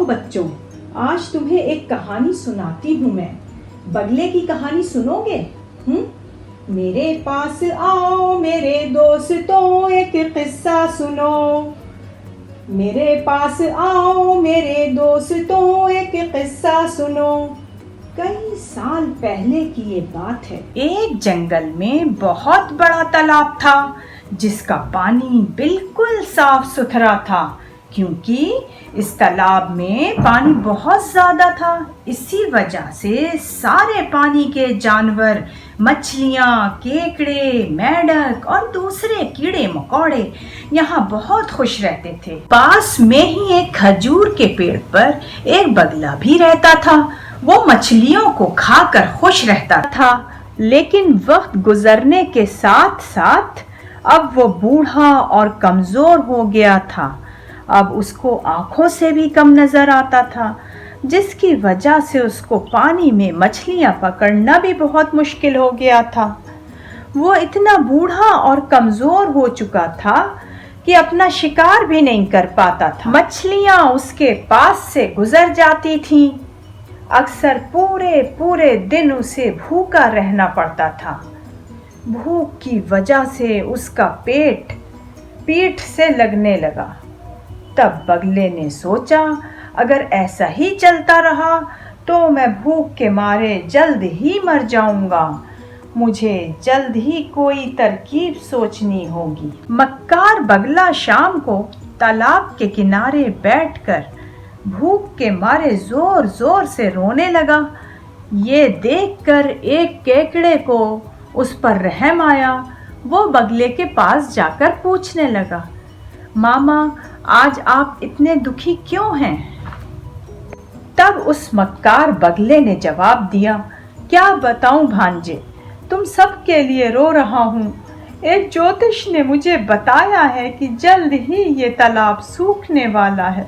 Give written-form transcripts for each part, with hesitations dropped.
बच्चों, आज तुम्हें एक कहानी सुनाती हूँ मैं। बगले की कहानी सुनोगे? मेरे पास आओ मेरे दोस्तों, एक किस्सा सुनो। मेरे पास आओ मेरे दोस्तों, एक किस्सा सुनो। कई साल पहले की ये बात है। एक जंगल में बहुत बड़ा तालाब था जिसका पानी बिल्कुल साफ सुथरा था, क्योंकि इस तालाब में पानी बहुत ज्यादा था। इसी वजह से सारे पानी के जानवर, मछलियाँ, केकड़े, मेंढक और दूसरे कीड़े मकोड़े यहाँ बहुत खुश रहते थे। पास में ही एक खजूर के पेड़ पर एक बगला भी रहता था। वो मछलियों को खाकर खुश रहता था, लेकिन वक्त गुजरने के साथ साथ अब वो बूढ़ा और कमजोर हो गया था। अब उसको आंखों से भी कम नजर आता था, जिसकी वजह से उसको पानी में मछलियां पकड़ना भी बहुत मुश्किल हो गया था। वो इतना बूढ़ा और कमजोर हो चुका था कि अपना शिकार भी नहीं कर पाता था। मछलियां उसके पास से गुजर जाती थीं। अक्सर पूरे पूरे दिन उसे भूखा रहना पड़ता था। भूख की वजह से उसका पेट पीठ से लगने लगा। तब बगले ने सोचा, अगर ऐसा ही चलता रहा तो मैं भूख के मारे जल्द ही मर जाऊंगा। मुझे जल्द ही कोई तरकीब सोचनी होगी। मक्कार बगला शाम को तालाब के किनारे बैठकर भूख के मारे जोर जोर से रोने लगा। ये देखकर एक केकड़े को उस पर रहम आया। वो बगले के पास जाकर पूछने लगा, मामा, आज आप इतने दुखी क्यों हैं? तब उस मक्कार बगले ने जवाब दिया, क्या बताऊं भांजे, तुम सब के लिए रो रहा हूँ। एक ज्योतिष ने मुझे बताया है कि जल्द ही ये तालाब सूखने वाला है।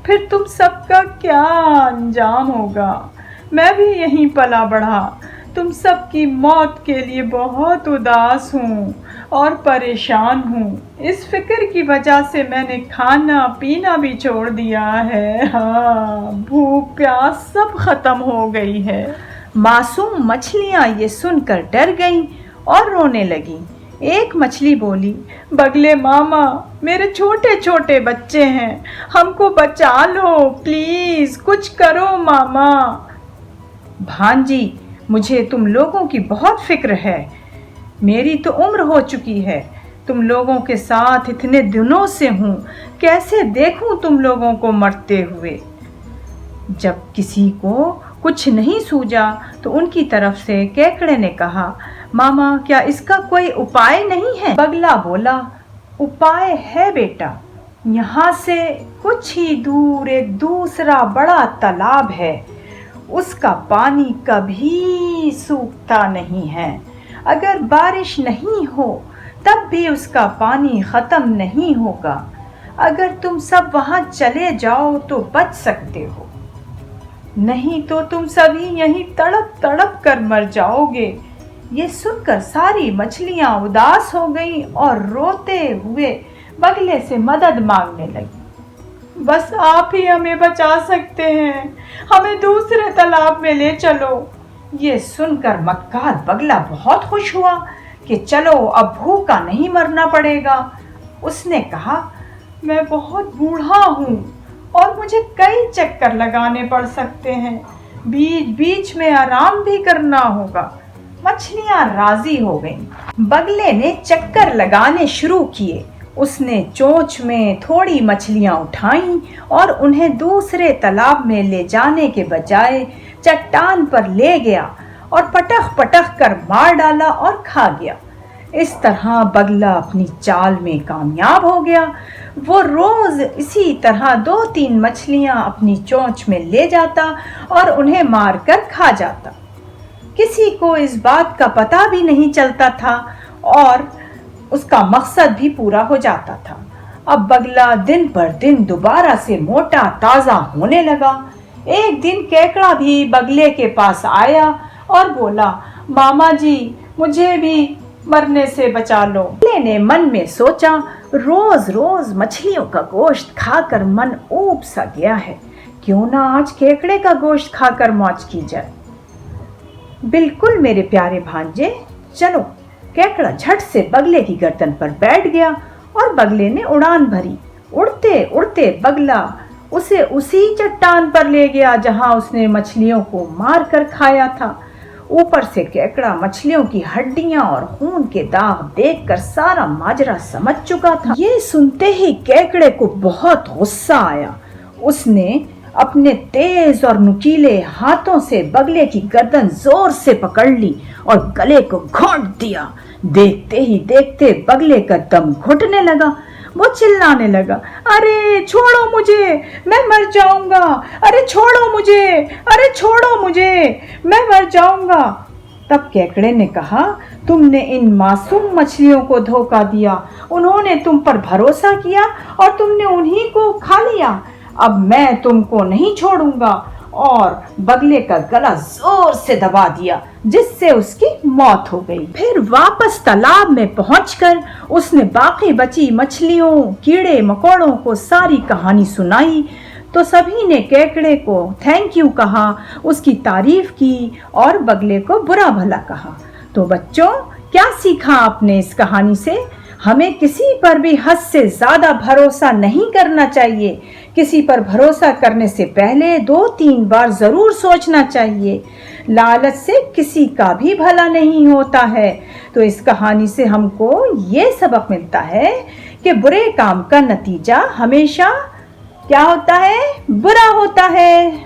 फिर तुम सबका क्या अंजाम होगा। मैं भी यहीं पला बढ़ा। तुम सबकी मौत के लिए बहुत उदास हूँ और परेशान हूँ। इस फिक्र की वजह से मैंने खाना पीना भी छोड़ दिया है। हाँ, भूख प्यास सब खत्म हो गई है। मासूम मछलियाँ ये सुनकर डर गईं और रोने लगीं। एक मछली बोली, बगले मामा, मेरे छोटे छोटे बच्चे हैं, हमको बचा लो प्लीज, कुछ करो मामा। भांजी, मुझे तुम लोगों की बहुत फिक्र है। मेरी तो उम्र हो चुकी है, तुम लोगों के साथ इतने दिनों से हूँ, कैसे देखूं तुम लोगों को मरते हुए। जब किसी को कुछ नहीं सूझा तो उनकी तरफ से केकड़े ने कहा, मामा, क्या इसका कोई उपाय नहीं है? बगला बोला, उपाय है बेटा। यहाँ से कुछ ही दूर एक दूसरा बड़ा तालाब है। उसका पानी कभी सूखता नहीं है। अगर बारिश नहीं हो तब भी उसका पानी खत्म नहीं होगा। अगर तुम सब वहाँ चले जाओ तो बच सकते हो, नहीं तो तुम सभी यहीं तड़प तड़प कर मर जाओगे। ये सुनकर सारी मछलियाँ उदास हो गईं और रोते हुए बगले से मदद मांगने लगी। बस आप ही हमें बचा सकते हैं, हमें दूसरे तालाब में ले चलो। ये सुनकर मक्कार बगला बहुत खुश हुआ कि चलो अब भूखा नहीं मरना पड़ेगा। उसने कहा, मैं बहुत बूढ़ा हूँ और मुझे कई चक्कर लगाने पड़ सकते हैं, बीच बीच में आराम भी करना होगा। मछलियाँ राजी हो गईं। बगले ने चक्कर लगाने शुरू किए। उसने चोंच में थोड़ी मछलियाँ उठाईं और उन्हें दूसरे तालाब में ले जाने के बजाय चट्टान पर ले गया और पटक पटक कर मार डाला और खा गया। इस तरह बगला अपनी चाल में कामयाब हो गया। वो रोज इसी तरह 2-3 मछलियाँ अपनी चोंच में ले जाता और उन्हें मारकर खा जाता। किसी को इस बात का पता भी नहीं चलता था और उसका मकसद भी पूरा हो जाता था। अब बगला दिन पर दिन दोबारा से मोटा ताजा होने लगा। एक दिन केकड़ा भी बगले के पास आया और बोला, मामा जी, मुझे भी मरने से बचा लो। बगले ने मन में सोचा, रोज रोज मछलियों का गोश्त खाकर मन ऊब सा गया है, क्यों ना आज केकड़े का गोश्त खाकर मौज की जाए। बिल्कुल मेरे प्यारे भांजे, चलो। केकड़ा झट से बगले की गर्दन पर बैठ गया और बगले ने उड़ान भरी। उड़ते उड़ते बगला उसे उसी चट्टान पर ले गया जहां उसने मछलियों को मार कर खाया था। ऊपर से केकड़ा मछलियों की हड्डियां और खून के दाग देखकर सारा माजरा समझ चुका था। ये सुनते ही केकड़े को बहुत गुस्सा आया। उसने अपने तेज और नुकीले हाथों से बगले की गर्दन जोर से पकड़ ली और गले को घोंट दिया। देखते ही देखते बगले का दम घुटने लगा। वो चिल्लाने लगा, अरे छोड़ो मुझे, मैं मर जाऊंगा, अरे छोड़ो मुझे, अरे छोड़ो मुझे, मैं मर जाऊंगा। तब केकड़े ने कहा, तुमने इन मासूम मछलियों को धोखा दिया, उन्होंने तुम पर भरोसा किया और तुमने उन्हीं को खा लिया। अब मैं तुमको नहीं छोड़ूंगा। और बगले का गला जोर से दबा दिया, जिससे उसकी मौत हो गई। फिर वापस तालाब में पहुंचकर उसने बाकी बची मछलियों, कीड़े मकोड़ों को सारी कहानी सुनाई। तो सभी ने केकड़े को थैंक यू कहा, उसकी तारीफ की और बगले को बुरा भला कहा। तो बच्चों, क्या सीखा आपने इस कहानी से? हमें किसी पर भी हद से ज्यादा भरोसा नहीं करना चाहिए। किसी पर भरोसा करने से पहले 2-3 बार जरूर सोचना चाहिए। लालच से किसी का भी भला नहीं होता है। तो इस कहानी से हमको ये सबक मिलता है कि बुरे काम का नतीजा हमेशा क्या होता है? बुरा होता है।